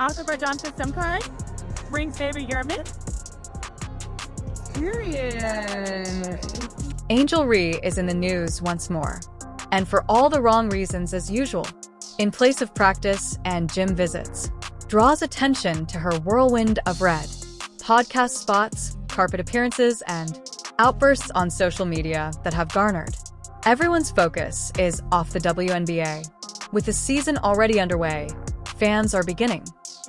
Azerbaijan to some kind. Brings baby Yerman. Period. Angel Ree is in the news once more, and for all the wrong reasons as usual. In place of practice and gym visits, draws attention to her whirlwind of red, podcast spots, carpet appearances, and outbursts on social media that have garnered everyone's focus is off the WNBA. With the season already underway, fans are beginning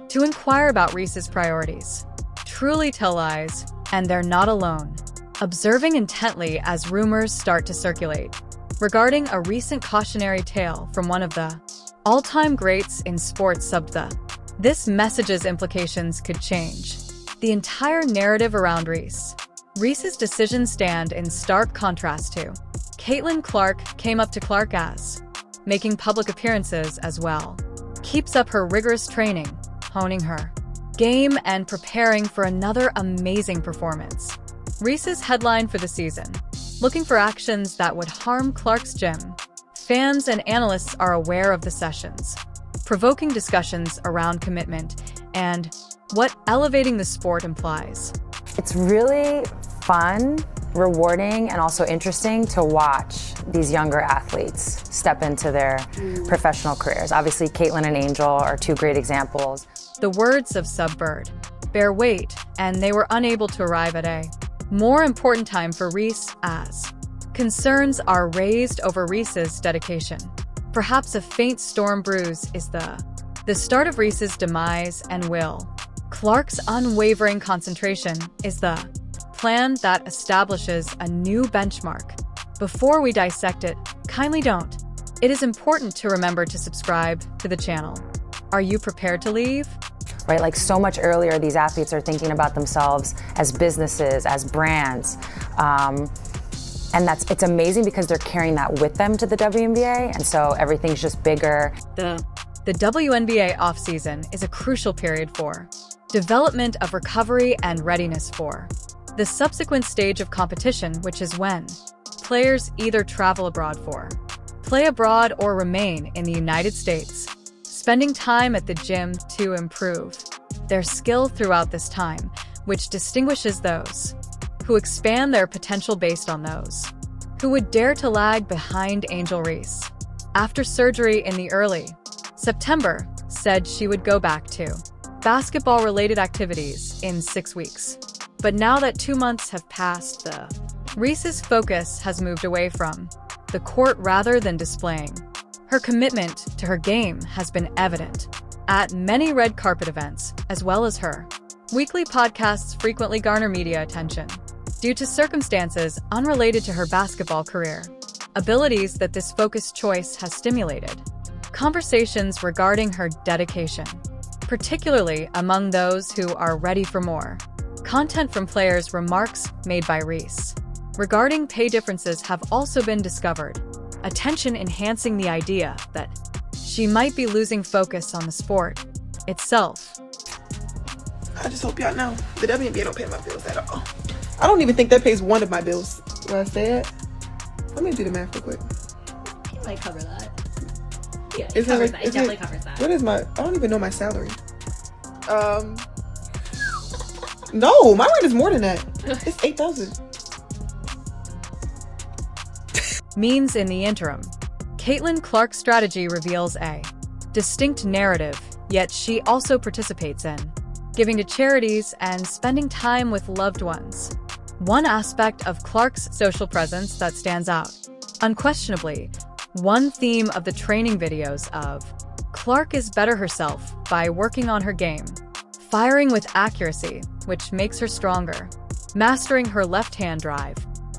to inquire about Reese's priorities. Truly tell lies, and they're not alone. Observing intently as rumors start to circulate regarding a recent cautionary tale from one of the all-time greats in sports subbed the "This message's implications could change the entire narrative around Reese." Reese's decisions stand in stark contrast to Caitlin Clark came up to Clark as making public appearances as well. Keeps up her rigorous training, honing her game and preparing for another amazing performance. Reese's headline for the season, looking for actions that would harm Clark's gym. Fans and analysts are aware of the sessions, provoking discussions around commitment and what elevating the sport implies. It's really fun, rewarding, and also interesting to watch these younger athletes step into their professional careers. Obviously, Caitlin and Angel are two great examples. The words of Subbird bear weight, and they were unable to arrive at a more important time for Reese as concerns are raised over Reese's dedication. Perhaps a faint storm brews is the start of Reese's demise, and will Clark's unwavering concentration is the plan that establishes a new benchmark. Before we dissect it, kindly don't. It is important to remember to subscribe to the channel. Are you prepared to leave? Right, like so much earlier, these athletes are thinking about themselves as businesses, as brands. And it's amazing because they're carrying that with them to the WNBA, and so everything's just bigger. The WNBA offseason is a crucial period for development of recovery and readiness for the subsequent stage of competition, which is when players either travel abroad for play abroad or remain in the United States, spending time at the gym to improve their skill throughout this time, which distinguishes those who expand their potential based on those who would dare to lag behind. Angel Reese, after surgery in the early September, said she would go back to basketball-related activities in 6 weeks. But now that 2 months have passed, Reese's focus has moved away from the court rather than displaying her commitment to her game has been evident at many red carpet events, as well as her weekly podcasts frequently garner media attention due to circumstances unrelated to her basketball career. Abilities that this focused choice has stimulated conversations regarding her dedication, particularly among those who are ready for more content from players. Remarks made by Reese regarding pay differences have also been discovered, attention enhancing the idea that she might be losing focus on the sport itself. I just hope y'all know the WNBA don't pay my bills at all. I don't even think that pays one of my bills. Where I stay at. Let me do the math real quick. It might cover that. Yeah, It definitely covers that. What is my? I don't even know my salary. No, my rent is more than that. It's $8,000. Means in the interim, Caitlin Clark's strategy reveals a distinct narrative, yet she also participates in giving to charities and spending time with loved ones. One aspect of Clark's social presence that stands out, unquestionably, one theme of the training videos of Clark is better herself by working on her game, firing with accuracy, which makes her stronger, mastering her left-hand drive,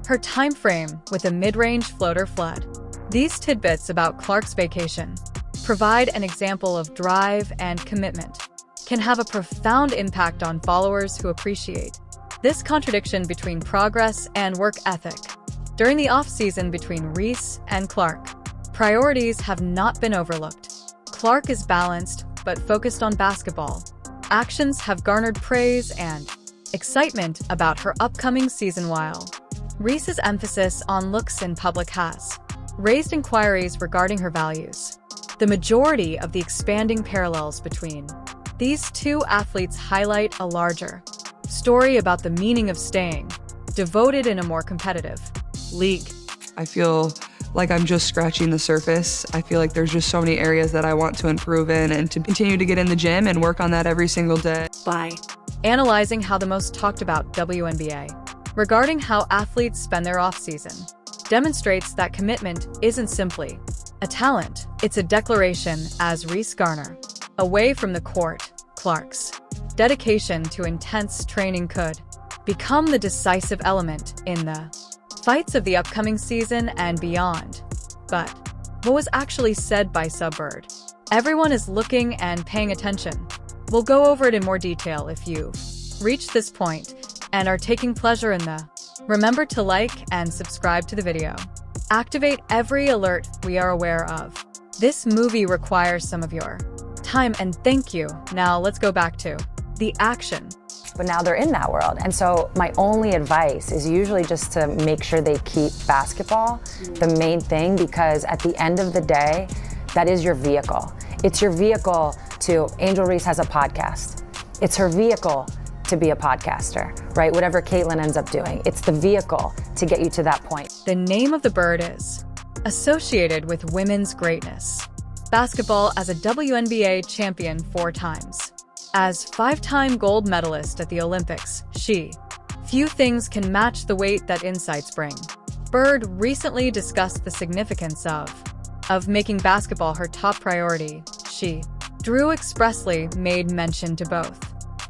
her time frame with a mid-range floater flood. These tidbits about Clark's vacation provide an example of drive and commitment, can have a profound impact on followers who appreciate this contradiction between progress and work ethic. During the off-season between Reese and Clark, priorities have not been overlooked. Clark is balanced but focused on basketball. Actions have garnered praise and excitement about her upcoming season, while Reese's emphasis on looks in public has raised inquiries regarding her values. The majority of the expanding parallels between These two athletes highlight a larger story about the meaning of staying devoted in a more competitive league. I feel like I'm just scratching the surface. I feel like there's just so many areas that I want to improve in and to continue to get in the gym and work on that every single day. By analyzing how the most talked about WNBA regarding how athletes spend their off-season demonstrates that commitment isn't simply a talent, it's a declaration, as Reese Garner. Away from the court, Clark's dedication to intense training could become the decisive element in the fights of the upcoming season and beyond. But what was actually said by Subbird? Everyone is looking and paying attention. We'll go over it in more detail if you've reached this point and are taking pleasure in the. Remember to like and subscribe to the video. Activate every alert we are aware of. This movie requires some of your time, and thank you. Now let's go back to the action. But now they're in that world. And so my only advice is usually just to make sure they keep basketball the main thing, because at the end of the day, that is your vehicle. It's your vehicle to, Angel Reese has a podcast. It's her vehicle to be a podcaster, right? Whatever Caitlin ends up doing, it's the vehicle to get you to that point. The name of the bird is associated with women's greatness. Basketball as a WNBA champion 4 times. As 5-time gold medalist at the Olympics, few things can match the weight that insights bring. Bird recently discussed the significance of making basketball her top priority. Drew expressly made mention to both.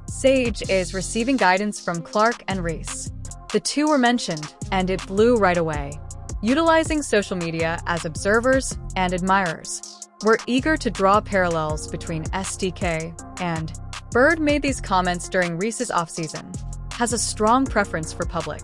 Sage is receiving guidance from Clark and Reese. The two were mentioned, and it blew right away. Utilizing social media as observers and admirers, we're eager to draw parallels between SDK and Bird made these comments during Reese's offseason, has a strong preference for public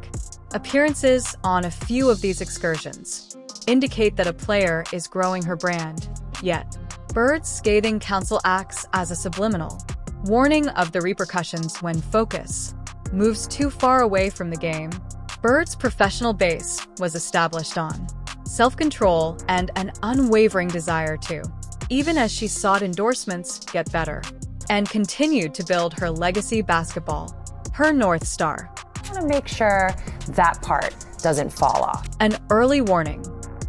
appearances on a few of these excursions, indicate that a player is growing her brand. Yet, Bird's scathing counsel acts as a subliminal warning of the repercussions when focus moves too far away from the game. Bird's professional base was established on self-control and an unwavering desire to, even as she sought endorsements, get better, and continued to build her legacy basketball, her North Star. I want to make sure that part doesn't fall off. An early warning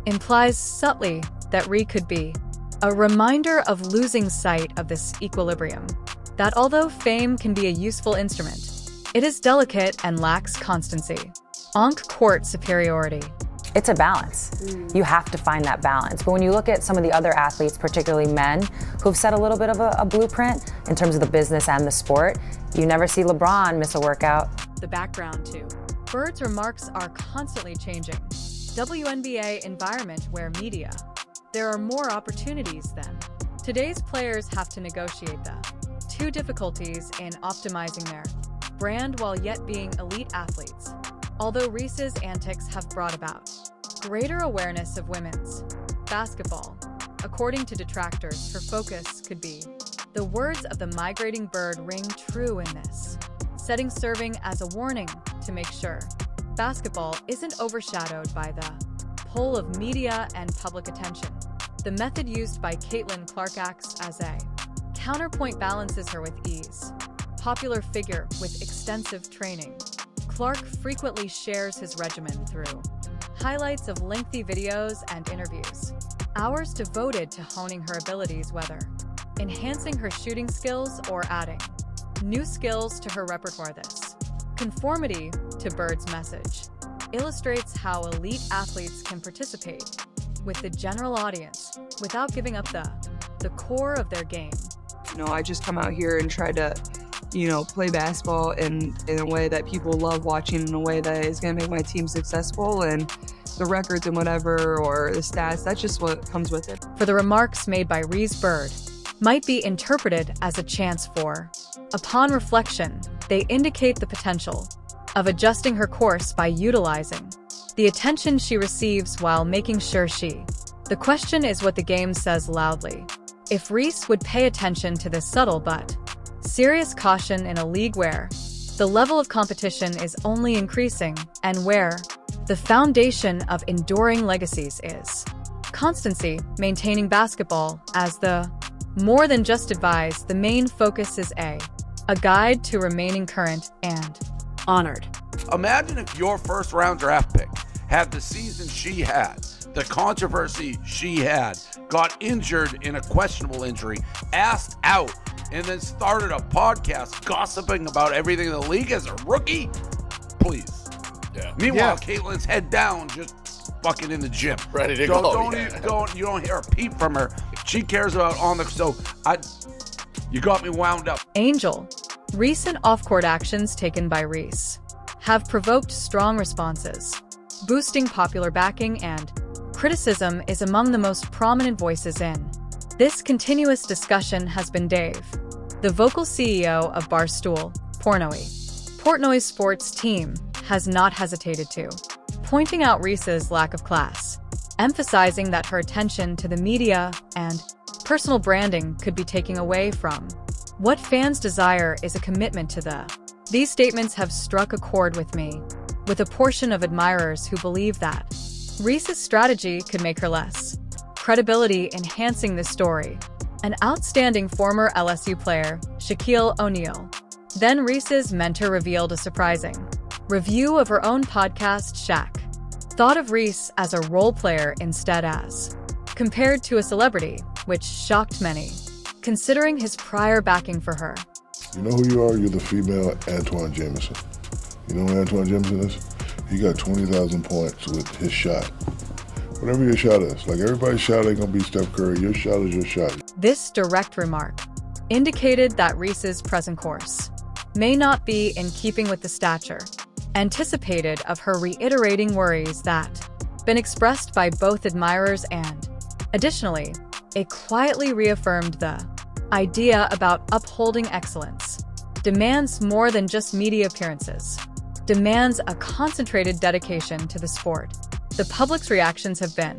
implies subtly that Ree could be a reminder of losing sight of this equilibrium, that although fame can be a useful instrument, it is delicate and lacks constancy. On-court superiority. It's a balance. You have to find that balance. But when you look at some of the other athletes, particularly men, who've set a little bit of a blueprint in terms of the business and the sport, you never see LeBron miss a workout. The background to Bird's remarks are constantly changing. WNBA environment where media. There are more opportunities than. Today's players have to negotiate the 2 difficulties in optimizing their brand while yet being elite athletes. Although Reese's antics have brought about greater awareness of women's basketball, according to detractors, her focus could be. The words of the migrating bird ring true in this setting, serving as a warning to make sure basketball isn't overshadowed by the pull of media and public attention. The method used by Caitlin Clark acts as a counterpoint, balances her with ease. Popular figure with extensive training, Clark frequently shares his regimen through highlights of lengthy videos and interviews. Hours devoted to honing her abilities, whether enhancing her shooting skills or adding new skills to her repertoire. This conformity to Bird's message illustrates how elite athletes can participate with the general audience without giving up the core of their game. I just come out here and try to play basketball in a way that people love watching, in a way that is going to make my team successful, and the records and whatever, or the stats, that's just what comes with it. For the remarks made by Reese, Bird might be interpreted as a chance for, upon reflection, they indicate the potential of adjusting her course by utilizing the attention she receives while making sure the question is what the game says loudly. If Reese would pay attention to this subtle but serious caution in a league where the level of competition is only increasing and where the foundation of enduring legacies is constancy, maintaining basketball as the More than just advice, the main focus is a guide to remaining current and honored. Imagine if your first round draft pick had the season she had, the controversy she had, got injured in a questionable injury, asked out, and then started a podcast gossiping about everything in the league as a rookie. Please. Yeah. Meanwhile, Caitlin's head down, just fucking in the gym. Ready to Don't- go. Don't Yeah. even, you don't hear a peep from her. She cares about you got me wound up. Angel. Recent off-court actions taken by Reese have provoked strong responses. Boosting popular backing and criticism is among the most prominent voices in this continuous discussion has been Dave, the vocal CEO of Barstool, Portnoy's sports team, has not hesitated to pointing out Reese's lack of class, emphasizing that her attention to the media and personal branding could be taken away from what fans desire is a commitment to These statements have struck a chord with me, with a portion of admirers who believe that Reese's strategy could make her less credibility, enhancing the story. An outstanding former LSU player, Shaquille O'Neal, then Reese's mentor, revealed a surprising review of her own podcast. Shaq thought of Reese as a role player instead as compared to a celebrity, which shocked many, considering his prior backing for her. You know who you are? You're the female Antoine Jameson. You know who Antoine Jameson is? He got 20,000 points with his shot. Whatever your shot is. Like, everybody's shot ain't gonna be Steph Curry. Your shot is your shot. This direct remark indicated that Reese's present course may not be in keeping with the stature anticipated of her, reiterating worries that been expressed by both admirers and, additionally, it quietly reaffirmed the idea about upholding excellence demands more than just media appearances, demands a concentrated dedication to the sport. The public's reactions have been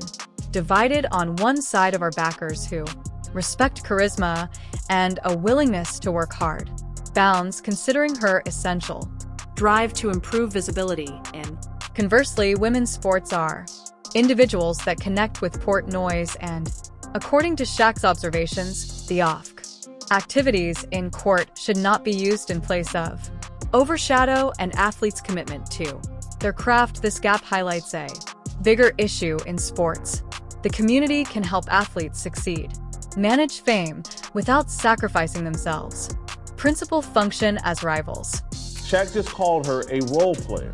divided. On one side of our backers who respect charisma and a willingness to work hard, bounds considering her essential drive to improve visibility in. Conversely, women's sports are individuals that connect with Portnoy's and, according to Shaq's observations, the off activities in court should not be used in place of overshadow an athlete's commitment to their craft. This gap highlights a bigger issue in sports. The community can help athletes succeed, manage fame without sacrificing themselves. Principal function as rivals. Shaq just called her a role player,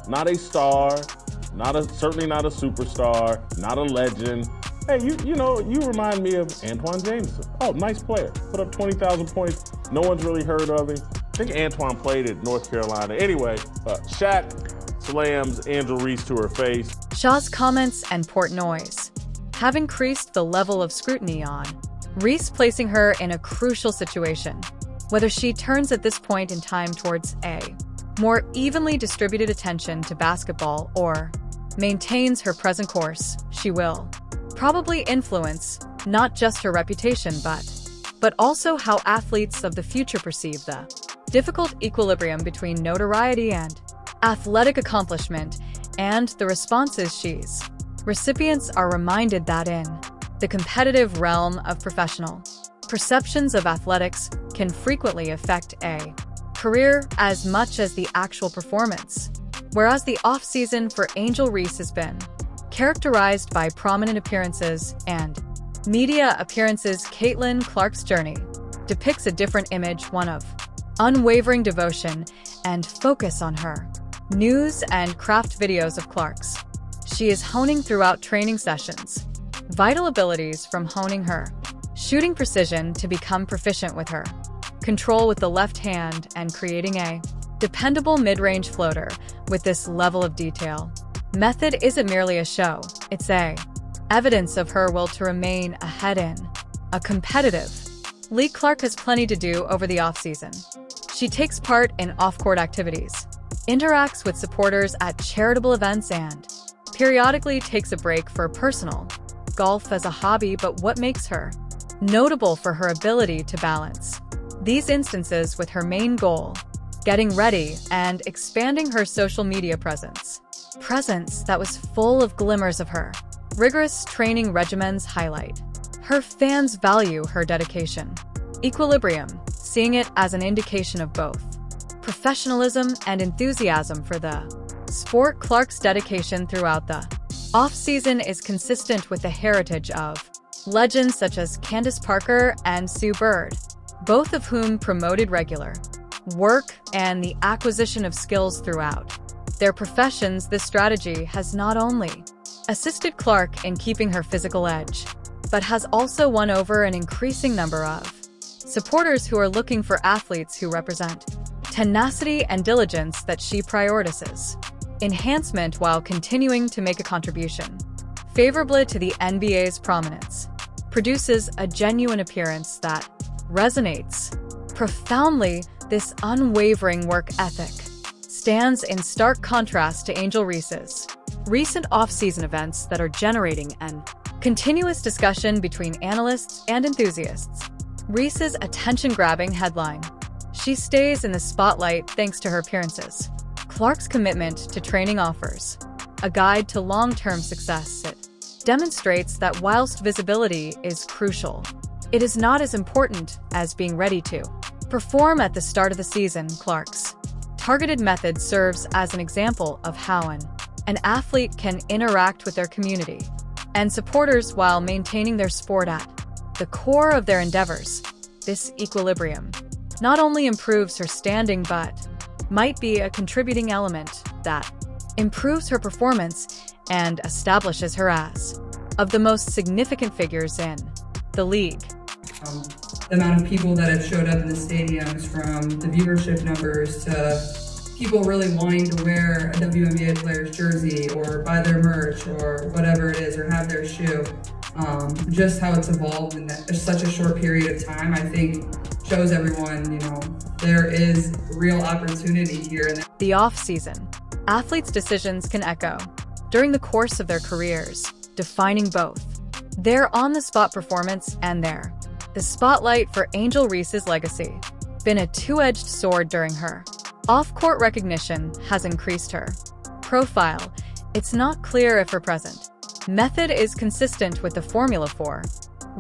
not a star, certainly not a superstar, not a legend. Hey, you remind me of Antoine Jameson. Oh, nice player. Put up 20,000 points. No one's really heard of him. I think Antoine played at North Carolina. Anyway, Shaq slams Angel Reese to her face. Shaw's comments and Portnoy's have increased the level of scrutiny on Reese, placing her in a crucial situation. Whether she turns at this point in time towards a more evenly distributed attention to basketball or maintains her present course, she will probably influence not just her reputation but also how athletes of the future perceive the difficult equilibrium between notoriety and athletic accomplishment and the responses she's recipients are reminded that in the competitive realm of professional perceptions of athletics can frequently affect a career as much as the actual performance. Whereas the off-season for Angel Reese has been characterized by prominent appearances and media appearances, Caitlin Clark's journey depicts a different image, one of unwavering devotion and focus on her news and craft videos of Clark's. She is honing throughout training sessions vital abilities, from honing her shooting precision to become proficient with her control with the left hand and creating a dependable mid-range floater with this level of detail. Method isn't merely a show, it's a evidence of her will to remain ahead in a competitive league. Clark has plenty to do over the offseason. She takes part in off-court activities, interacts with supporters at charitable events, and periodically takes a break for personal golf as a hobby. But what makes her notable for her ability to balance these instances with her main goal, getting ready and expanding her social media presence that was full of glimmers of her rigorous training regimens. Highlight Her fans value her dedication. Equilibrium, seeing it as an indication of both professionalism and enthusiasm for the sport. Clark's dedication throughout the off-season is consistent with the heritage of legends such as Candace Parker and Sue Bird, both of whom promoted regular work and the acquisition of skills throughout their professions. This strategy has not only assisted Clark in keeping her physical edge, but has also won over an increasing number of supporters who are looking for athletes who represent tenacity and diligence that she prioritizes enhancement while continuing to make a contribution favorably to the NBA's prominence, produces a genuine appearance that resonates profoundly. This unwavering work ethic stands in stark contrast to Angel Reese's recent off-season events that are generating an continuous discussion between analysts and enthusiasts. Reese's attention-grabbing headline: she stays in the spotlight thanks to her appearances. Clark's commitment to training offers a guide to long-term success. It demonstrates that whilst visibility is crucial, it is not as important as being ready to perform at the start of the season. Clark's targeted method serves as an example of how an athlete can interact with their community and supporters while maintaining their sport at the core of their endeavors. This equilibrium not only improves her standing but might be a contributing element that improves her performance and establishes her as of the most significant figures in the league. The amount of people that have showed up in the stadiums, from the viewership numbers to people really wanting to wear a WNBA player's jersey or buy their merch or whatever it is, or have their shoe. Just how it's evolved in such a short period of time, I think shows everyone, there is real opportunity here. The off-season, athletes' decisions can echo during the course of their careers, defining both their on-the-spot performance and the spotlight. For Angel Reese's legacy been a two-edged sword. During her off-court, recognition has increased her profile. It's not clear if her present method is consistent with the formula for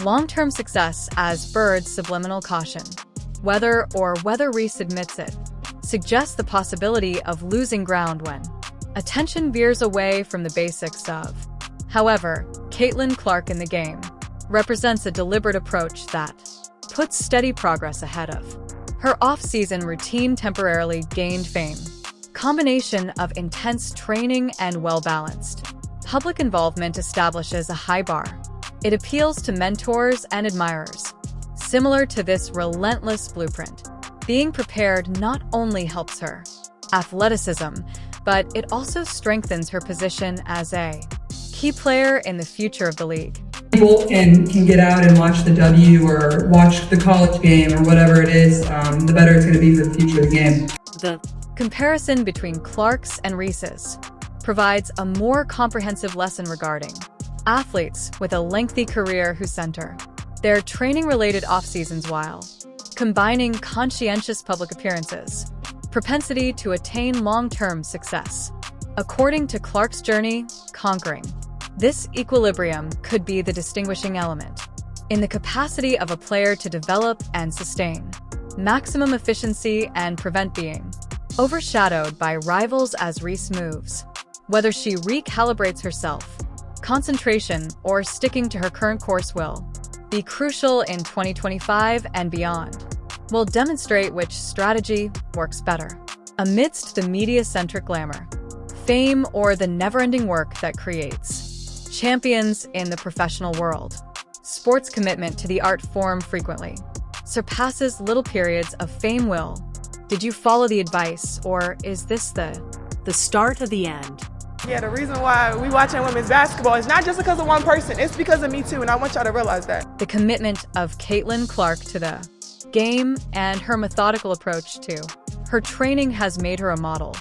long-term success, as Bird's subliminal caution, whether Reese admits it, suggests the possibility of losing ground when attention veers away from the basics of. However, Caitlin Clark in the game represents a deliberate approach that puts steady progress ahead of her off-season routine. Temporarily gained fame, combination of intense training and well-balanced public involvement establishes a high bar. It appeals to mentors and admirers. Similar to this relentless blueprint, being prepared not only helps her athleticism, but it also strengthens her position as a key player in the future of the league. People can get out and watch the W or watch the college game or whatever it is, the better it's going to be for the future of the game. The comparison between Clark's and Reese's provides a more comprehensive lesson regarding athletes with a lengthy career who center their training-related off-seasons while combining conscientious public appearances, propensity to attain long-term success. According to Clark's journey, conquering this equilibrium could be the distinguishing element in the capacity of a player to develop and sustain maximum efficiency and prevent being overshadowed by rivals as Reese moves. Whether she recalibrates herself, concentration, or sticking to her current course will be crucial in 2025 and beyond. Will demonstrate which strategy works better amidst the media-centric glamour, fame, or the never-ending work that creates champions in the professional world. Sports commitment to the art form frequently surpasses little periods of fame. Did you follow the advice, or is this the start of the end? Yeah, the reason why we watching women's basketball is not just because of one person, it's because of me too, and I want y'all to realize that. The commitment of Caitlin Clark to the game and her methodical approach to her training has made her a model.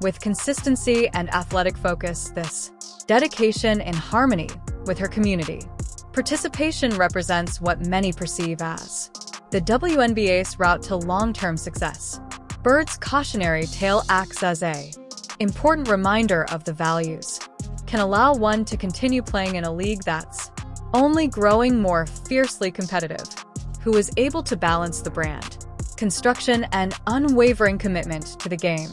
With consistency and athletic focus, this dedication in harmony with her community. Participation represents what many perceive as the WNBA's route to long-term success. Bird's cautionary tale acts as an important reminder of the values can allow one to continue playing in a league that's only growing more fiercely competitive, who is able to balance the brand, construction, and unwavering commitment to the game,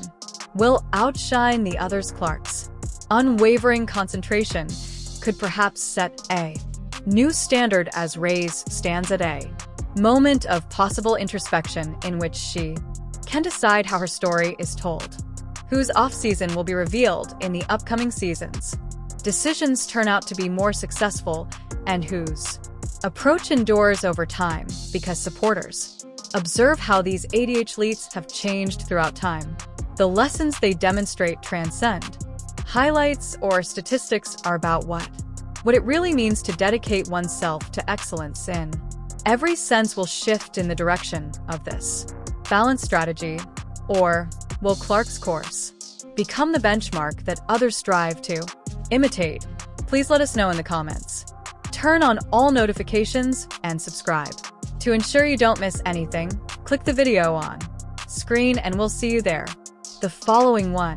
will outshine the others. Clark's unwavering concentration could perhaps set a new standard as Reese stands at a moment of possible introspection in which she can decide how her story is told. Whose off-season will be revealed in the upcoming seasons. Decisions turn out to be more successful, and whose approach endures over time because supporters observe how these athletes have changed throughout time. The lessons they demonstrate transcend highlights or statistics are about what it really means to dedicate oneself to excellence in every sense will shift in the direction of this balanced strategy, or will Clark's course become the benchmark that others strive to imitate? Please let us know in the comments. Turn on all notifications and subscribe. To ensure you don't miss anything, click the video on screen and we'll see you there. The following one